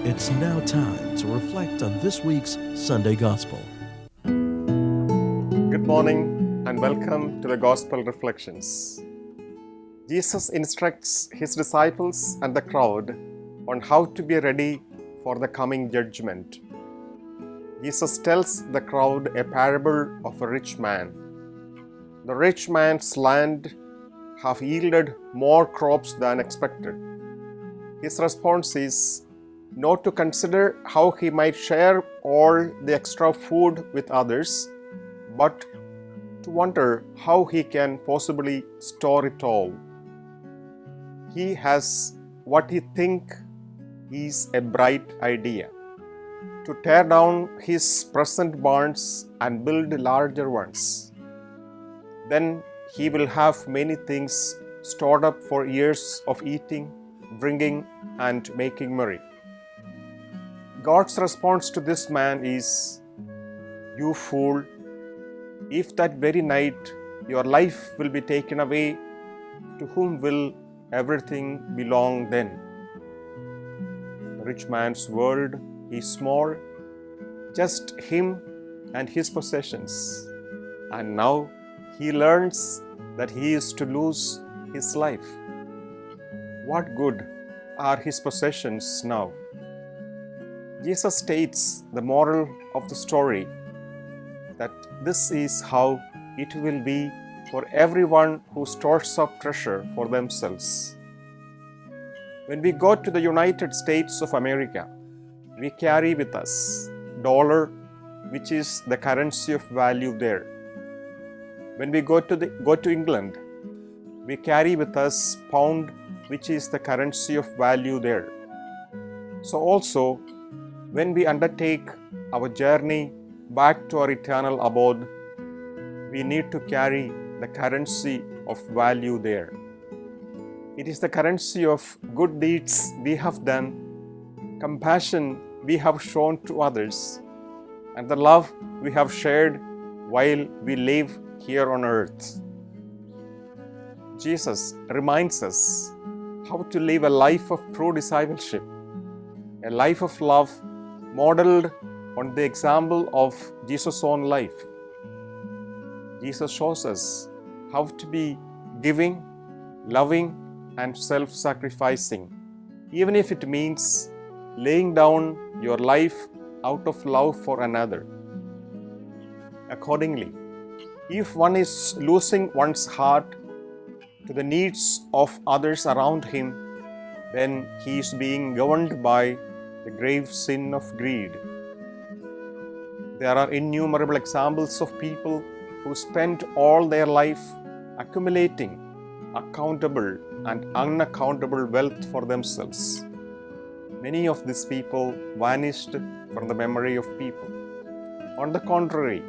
It's now time to reflect on this week's Sunday Gospel. Good morning and welcome to the Gospel Reflections. Jesus instructs his disciples and the crowd on how to be ready for the coming judgment. Jesus tells the crowd a parable of a rich man. The rich man's land have yielded more crops than expected. His response is not to consider how he might share all the extra food with others, but to wonder how he can possibly store it all. He has what he thinks is a bright idea: to tear down his present barns and build larger ones. Then he will have many things stored up for years of eating, drinking, and making merry. God's response to this man is, "You fool, if that very night your life will be taken away, to whom will everything belong then?" The rich man's world is small, just him and his possessions, and now he learns that he is to lose his life. What good are his possessions now? Jesus states the moral of the story that this is how it will be for everyone who stores up treasure for themselves. When we go to the United States of America, we carry with us dollar, which is the currency of value there. When we go to England, we carry with us pound, which is the currency of value there. So also, when we undertake our journey back to our eternal abode, we need to carry the currency of value there. It is the currency of good deeds we have done, compassion we have shown to others, and the love we have shared while we live here on earth. Jesus reminds us how to live a life of true discipleship, a life of love modeled on the example of Jesus' own life. Jesus shows us how to be giving, loving, and self-sacrificing, even if it means laying down your life out of love for another. Accordingly, if one is losing one's heart to the needs of others around him, then he is being governed by the grave sin of greed. There are innumerable examples of people who spent all their life accumulating accountable and unaccountable wealth for themselves. Many of these people vanished from the memory of people. On the contrary,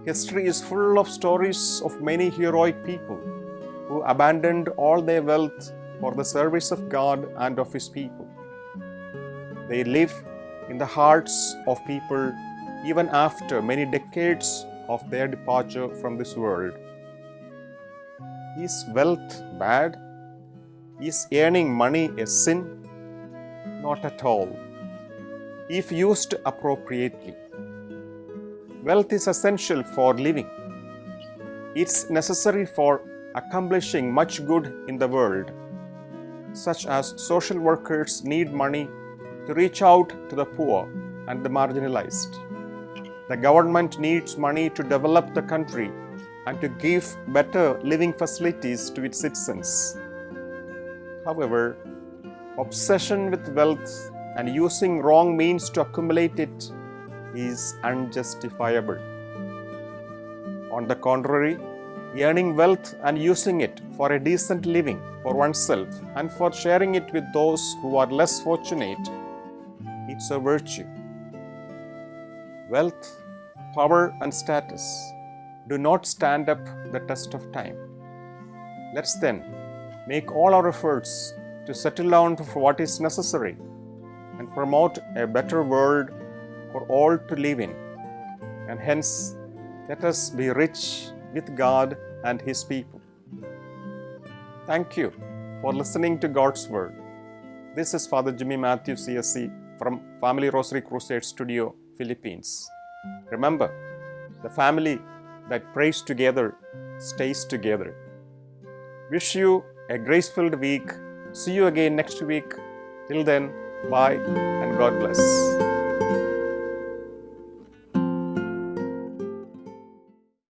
history is full of stories of many heroic people who abandoned all their wealth for the service of God and of His people. They live in the hearts of people even after many decades of their departure from this world. Is wealth bad? Is earning money a sin? Not at all, if used appropriately. Wealth is essential for living. It's necessary for accomplishing much good in the world, such as social workers need money to reach out to the poor and the marginalized. The government needs money to develop the country and to give better living facilities to its citizens. However, obsession with wealth and using wrong means to accumulate it is unjustifiable. On the contrary, earning wealth and using it for a decent living for oneself and for sharing it with those who are less fortunate, it's a virtue. Wealth, power, and status do not stand up the test of time. Let's then make all our efforts to settle down for what is necessary and promote a better world for all to live in. And hence, let us be rich with God and His people. Thank you for listening to God's Word. This is Father Jimmy Matthew, CSC, from Family Rosary Crusade Studio, Philippines. Remember, the family that prays together stays together. Wish you a grace-filled week. See you again next week. Till then, bye and God bless.